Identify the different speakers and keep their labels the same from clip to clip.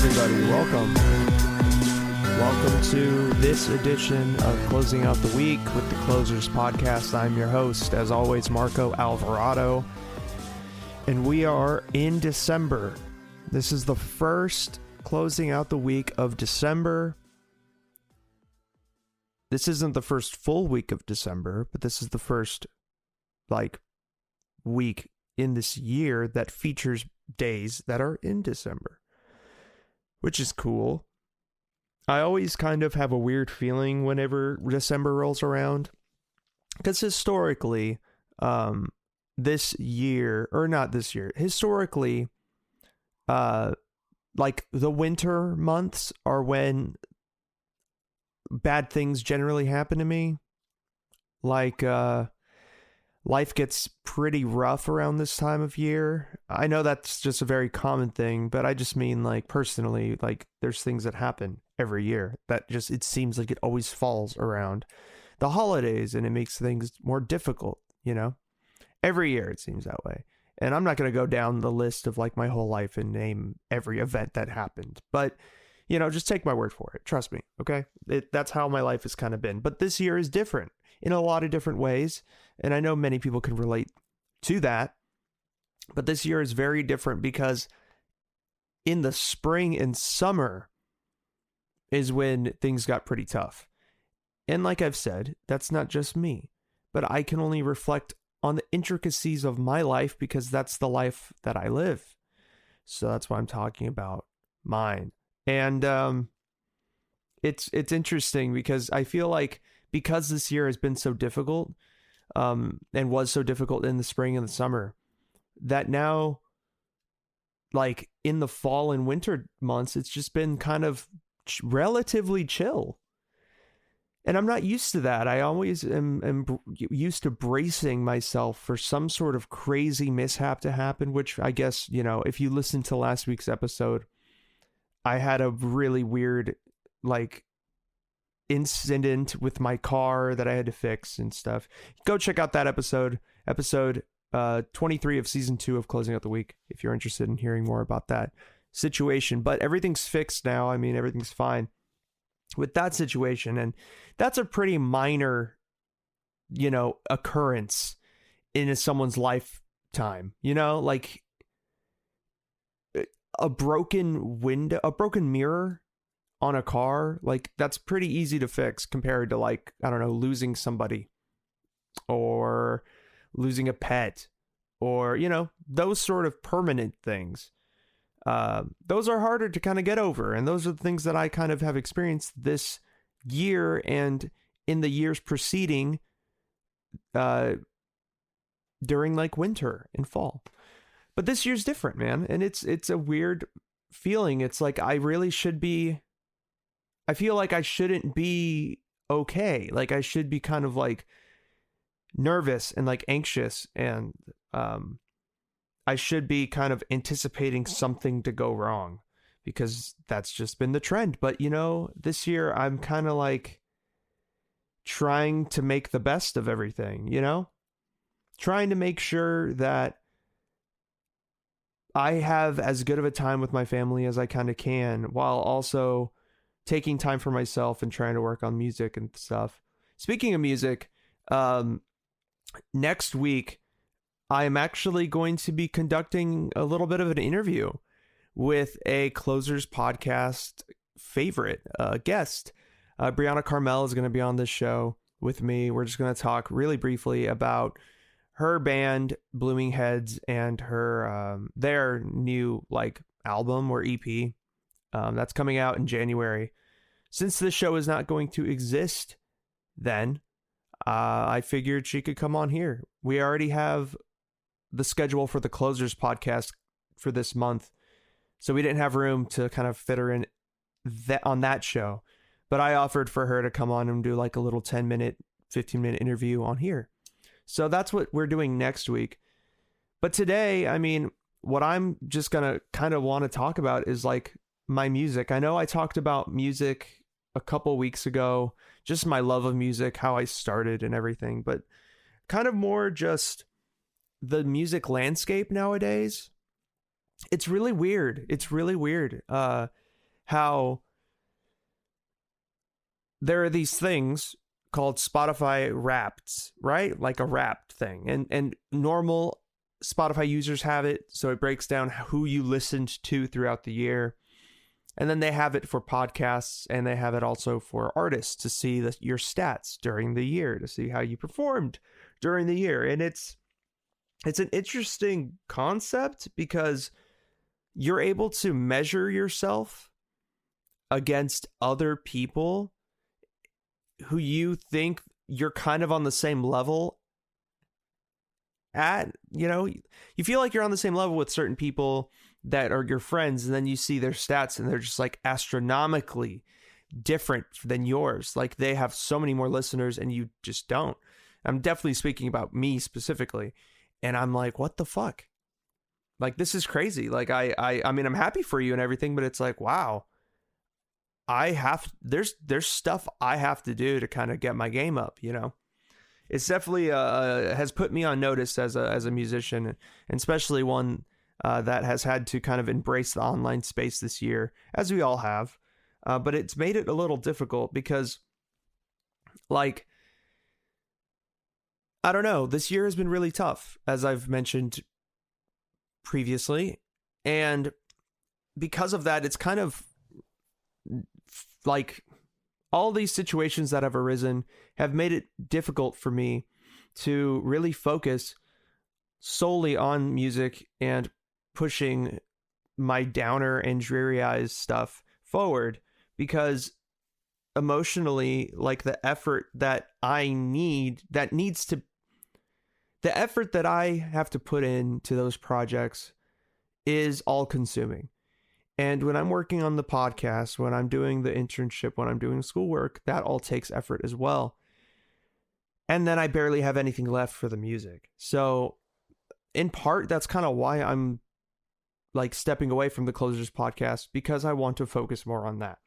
Speaker 1: everybody. Welcome to this edition of Closing Out the Week with the Closers Podcast. I'm your host, as always, Marco Alvarado. And we are in December. This is the first Closing Out the Week of December. This isn't the first full week of December, but this is the first, week in this year that features days that are in December, which is cool. I always kind of have a weird feeling whenever December rolls around, because historically, historically, the winter months are when bad things generally happen to me. Life gets pretty rough around this time of year. I know that's just a very common thing, but I just mean personally, there's things that happen every year that just, it seems like it always falls around the holidays and it makes things more difficult, every year it seems that way. And I'm not going to go down the list of my whole life and name every event that happened, but just take my word for it. Trust me. Okay. That's how my life has kind of been, but this year is different in a lot of different ways. And I know many people can relate to that, but this year is very different because in the spring and summer is when things got pretty tough. And like I've said, that's not just me, but I can only reflect on the intricacies of my life because that's the life that I live. So that's why I'm talking about mine. And it's interesting because I feel like because this year has been so difficult, and was so difficult in the spring and the summer, that now, in the fall and winter months, it's just been kind of relatively chill. And I'm not used to that. I always am used to bracing myself for some sort of crazy mishap to happen, which I guess, if you listen to last week's episode, I had a really weird, incident with my car that I had to fix and stuff. Go check out that episode 23 of season 2 of Closing Out the Week if you're interested in hearing more about that situation. But everything's fixed now. I mean, everything's fine with that situation, and that's a pretty minor occurrence in someone's lifetime. A broken window, a broken mirror on a car, that's pretty easy to fix compared to I don't know, losing somebody or losing a pet or, those sort of permanent things. Those are harder to kind of get over. And those are the things that I kind of have experienced this year and in the years preceding, during winter and fall. But this year's different, man. And it's a weird feeling. It's I feel like I shouldn't be okay. I should be kind of nervous and anxious, and I should be kind of anticipating something to go wrong because that's just been the trend. But this year I'm kind of trying to make the best of everything, trying to make sure that I have as good of a time with my family as I kind of can, while also taking time for myself and trying to work on music and stuff. Speaking of music, next week, I am actually going to be conducting a little bit of an interview with a Closers Podcast favorite guest. Brianna Carmel is going to be on this show with me. We're just going to talk really briefly about her band, Blooming Heads, and her their new album or EP that's coming out in January. Since this show is not going to exist then, I figured she could come on here. We already have the schedule for the Closers Podcast for this month, so we didn't have room to kind of fit her in on that show. But I offered for her to come on and do a little 10-minute, 15-minute interview on here. So that's what we're doing next week. But today, I mean, what I'm just going to kind of want to talk about is my music. I know I talked about music a couple weeks ago, just my love of music, how I started and everything, but kind of more just the music landscape nowadays. It's really weird. how there are these things called Spotify Wrapped, right? Like a Wrapped thing. And normal Spotify users have it, so it breaks down who you listened to throughout the year. And then they have it for podcasts, and they have it also for artists to see your stats during the year, to see how you performed during the year. And it's an interesting concept because you're able to measure yourself against other people who you think you're kind of on the same level at. You feel like you're on the same level with certain people that are your friends, and then you see their stats and they're just like astronomically different than yours. Like they have so many more listeners and you just don't. I'm definitely speaking about me specifically. And I'm like, what the fuck? Like, this is crazy. Like, I mean, I'm happy for you and everything, but it's like, wow, there's stuff I have to do to kind of get my game up, It's definitely has put me on notice as a musician, and especially one that has had to kind of embrace the online space this year, as we all have. But it's made it a little difficult because, like, I don't know, this year has been really tough, as I've mentioned previously. And because of that, it's kind of like all these situations that have arisen have made it difficult for me to really focus solely on music and pushing my downer and dreary eyes stuff forward, because emotionally, like, the effort that I have to put into those projects is all consuming. And when I'm working on the podcast, when I'm doing the internship, when I'm doing schoolwork, that all takes effort as well. And then I barely have anything left for the music. So in part, that's kind of why I'm like stepping away from the Closers podcast, because I want to focus more on that.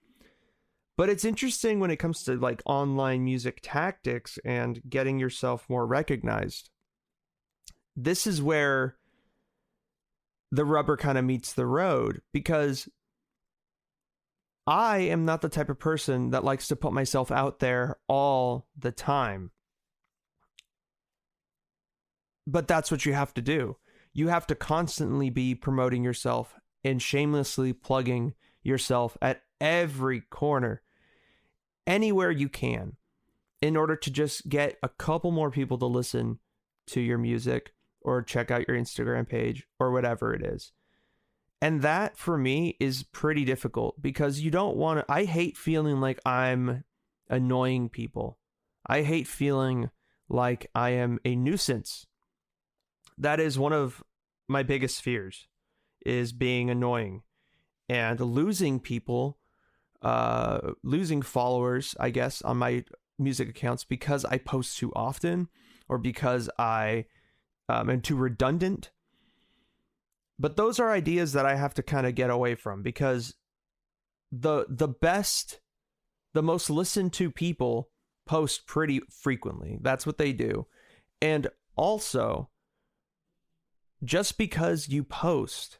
Speaker 1: But it's interesting when it comes to like online music tactics and getting yourself more recognized. This is where the rubber kind of meets the road, because I am not the type of person that likes to put myself out there all the time. But that's what you have to do. You have to constantly be promoting yourself and shamelessly plugging yourself at every corner, anywhere you can, in order to just get a couple more people to listen to your music or check out your Instagram page or whatever it is. And that for me is pretty difficult, because you don't want to, I hate feeling like I'm annoying people. I hate feeling like I am a nuisance. That is one of my biggest fears, is being annoying and losing people, losing followers, I guess, on my music accounts because I post too often, or because I am too redundant. But those are ideas that I have to kind of get away from, because the most listened to people post pretty frequently. That's what they do. And also, just because you post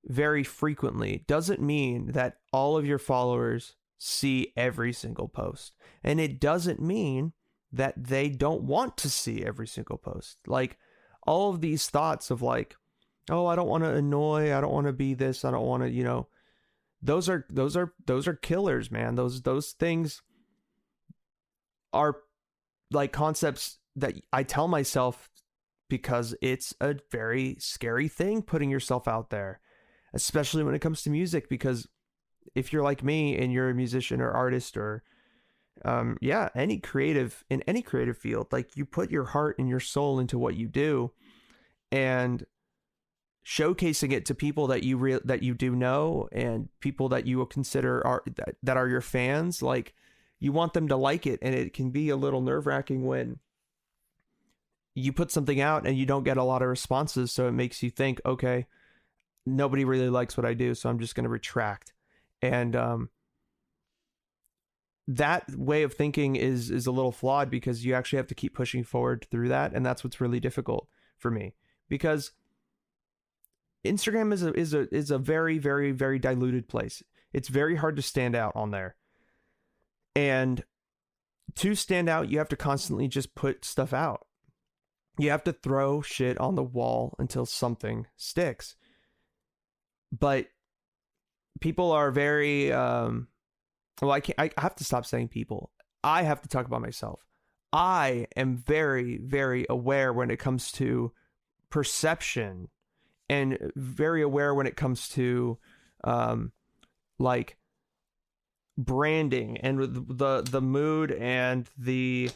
Speaker 1: very frequently doesn't mean that all of your followers see every single post. And it doesn't mean that they don't want to see every single post. Like, all of these thoughts of like, oh, I don't want to annoy, I don't want to be this, I don't want to, those are killers, man. Those things are like concepts that I tell myself, because it's a very scary thing putting yourself out there, especially when it comes to music. Because if you're like me and you're a musician or artist or any creative, in any creative field, like, you put your heart and your soul into what you do, and showcasing it to people that you do know, and people that you will consider that are your fans. Like, you want them to like it, and it can be a little nerve-wracking when you put something out and you don't get a lot of responses. So it makes you think, okay, nobody really likes what I do, so I'm just going to retract. And that way of thinking is a little flawed, because you actually have to keep pushing forward through that. And that's what's really difficult for me, because Instagram is a very, very, very diluted place. It's very hard to stand out on there. And to stand out, you have to constantly just put stuff out. You have to throw shit on the wall until something sticks. But people are very, well, I have to stop saying people. I have to talk about myself. I am very, very aware when it comes to perception, and very aware when it comes to like branding and the mood and the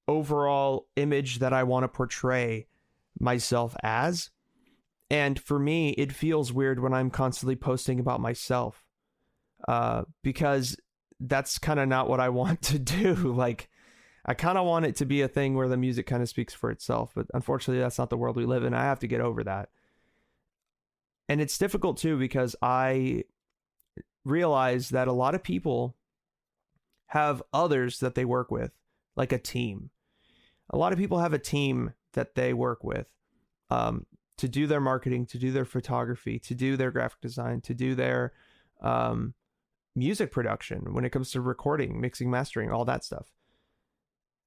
Speaker 1: overall image that I want to portray myself as. And for me, it feels weird when I'm constantly posting about myself, because that's kind of not what I want to do. Like, I kind of want it to be a thing where the music kind of speaks for itself, but unfortunately that's not the world we live in. I have to get over that. And it's difficult too, because I realize that a lot of people have others that they work with, like a team. A lot of people have a team that they work with, to do their marketing, to do their photography, to do their graphic design, to do their music production when it comes to recording, mixing, mastering, all that stuff.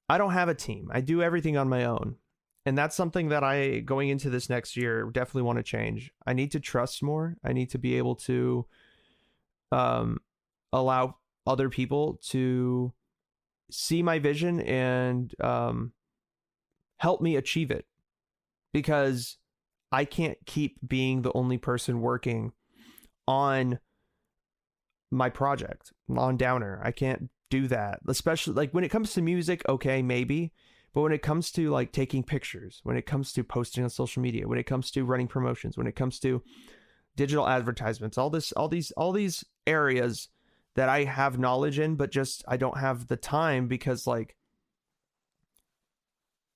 Speaker 1: I don't have a team. I do everything on my own. And that's something that I, going into this next year, definitely want to change. I need to trust more. I need to be able to allow other people to see my vision and help me achieve it. Because I can't keep being the only person working on my project, on Downer. I can't do that, especially like when it comes to music. Okay, maybe, but when it comes to like taking pictures, when it comes to posting on social media, when it comes to running promotions, when it comes to digital advertisements, all these areas that I have knowledge in, but just I don't have the time, because like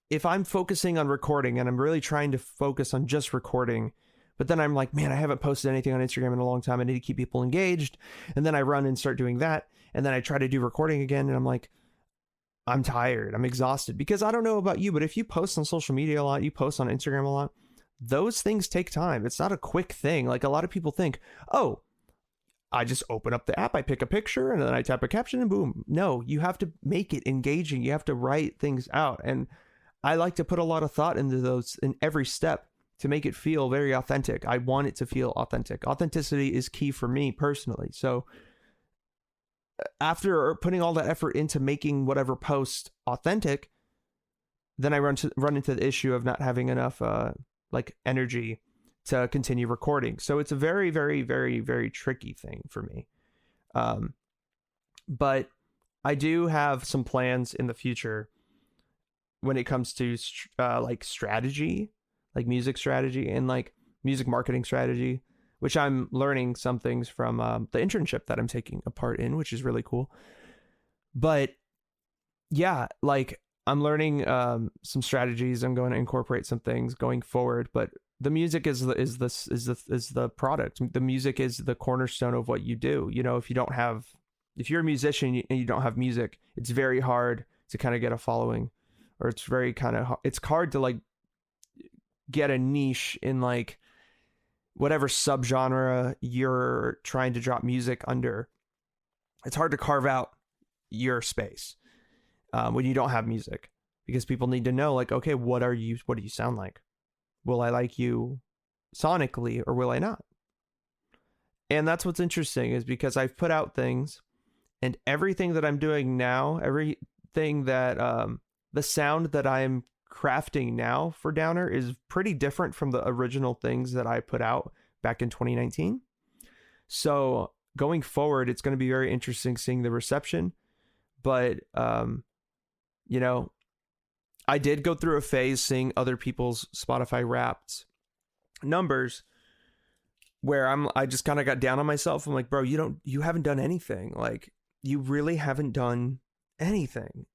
Speaker 1: if I'm focusing on recording and I'm really trying to focus on just recording, but then I'm like, man, I haven't posted anything on Instagram in a long time. I need to keep people engaged. And then I run and start doing that. And then I try to do recording again. And I'm like, I'm tired. I'm exhausted. Because I don't know about you, but if you post on social media a lot, you post on Instagram a lot, those things take time. It's not a quick thing. Like a lot of people think, oh, I just open up the app, I pick a picture, and then I type a caption and boom. No, you have to make it engaging. You have to write things out. And I like to put a lot of thought into those in every step to make it feel very authentic. I want it to feel authentic. Authenticity is key for me personally. So after putting all that effort into making whatever post authentic, then I run into the issue of not having enough like energy to continue recording. So it's a very, very, very, very tricky thing for me. But I do have some plans in the future when it comes to like strategy, like music strategy and like music marketing strategy, which I'm learning some things from the internship that I'm taking a part in, which is really cool. But yeah, like I'm learning some strategies. I'm going to incorporate some things going forward, but the music is the product. The music is the cornerstone of what you do. You know, if you're a musician and you don't have music, it's very hard to kind of get a following, or it's very it's hard to like get a niche in like whatever subgenre you're trying to drop music under. It's hard to carve out your space when you don't have music, because people need to know like, okay, what do you sound like? Will I like you sonically or will I not? And that's what's interesting, is because I've put out things, and everything that I'm doing now, everything that the sound that I'm crafting now for Downer is pretty different from the original things that I put out back in 2019. So going forward, it's going to be very interesting seeing the reception. But, you know, I did go through a phase seeing other people's Spotify Wrapped numbers where I just kind of got down on myself. I'm like, bro, you haven't done anything. Like, you really haven't done anything.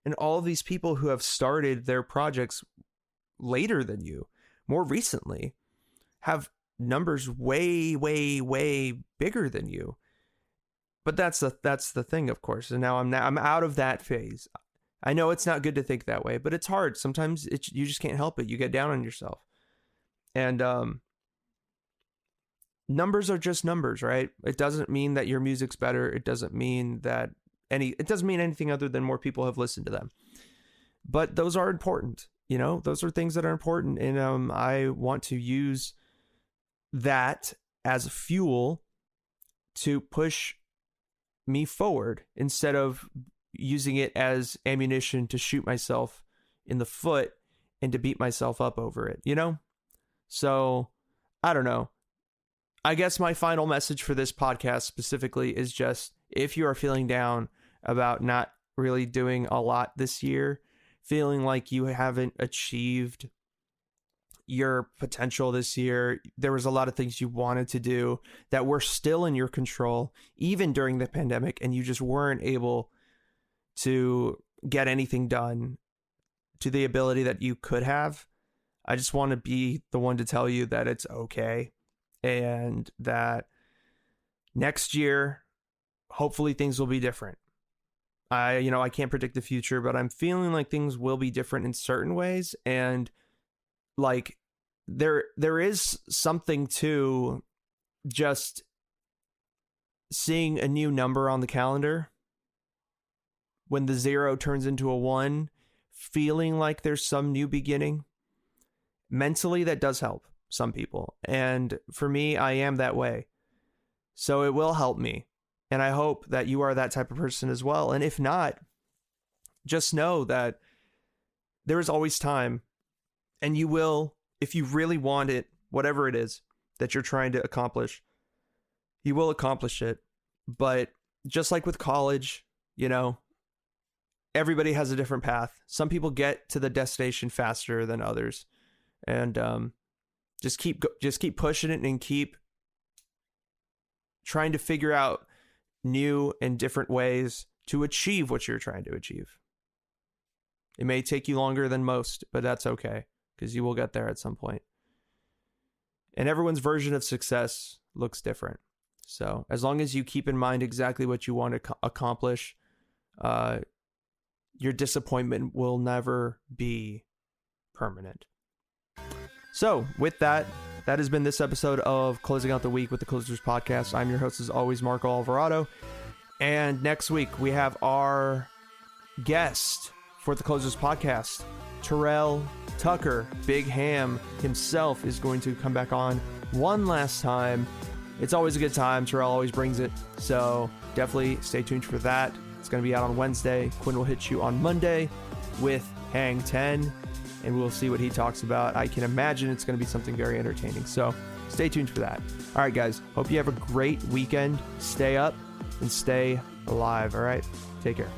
Speaker 1: And all of these people who have started their projects later than you, more recently, have numbers way, way, way bigger than you. But that's the thing, of course. And now I'm out of that phase. I know it's not good to think that way, but it's hard. Sometimes you just can't help it. You get down on yourself. And numbers are just numbers, right? It doesn't mean that your music's better. It doesn't mean anything other than more people have listened to them. But those are important, those are things that are important. And I want to use that as fuel to push me forward instead of using it as ammunition to shoot myself in the foot and to beat myself up over it, So I don't know. I guess my final message for this podcast specifically is just, if you are feeling down about not really doing a lot this year, feeling like you haven't achieved your potential this year, there was a lot of things you wanted to do that were still in your control, even during the pandemic, and you just weren't able to get anything done to the ability that you could have. I just want to be the one to tell you that it's okay. And that next year, hopefully things will be different. I can't predict the future, but I'm feeling like things will be different in certain ways. And like there is something to just seeing a new number on the calendar when the 0 turns into a 1, feeling like there's some new beginning. Mentally, that does help some people. And for me, I am that way. So it will help me. And I hope that you are that type of person as well. And if not, just know that there is always time. And you will, if you really want it, whatever it is that you're trying to accomplish, you will accomplish it. But just like with college, everybody has a different path. Some people get to the destination faster than others. And just keep pushing it and keep trying to figure out new and different ways to achieve what you're trying to achieve. It may take you longer than most, but that's okay, because you will get there at some point. And everyone's version of success looks different. So as long as you keep in mind exactly what you want to accomplish, your disappointment will never be permanent. So with that has been this episode of Closing Out the Week with the Closers Podcast. I'm your host, as always, Marco Alvarado. And next week, we have our guest for the Closers Podcast, Terrell Tucker. Big Ham himself is going to come back on one last time. It's always a good time. Terrell always brings it. So definitely stay tuned for that. It's going to be out on Wednesday. Quinn will hit you on Monday with Hang 10. And we'll see what he talks about. I can imagine it's going to be something very entertaining. So stay tuned for that. All right, guys. Hope you have a great weekend. Stay up and stay alive. All right. Take care.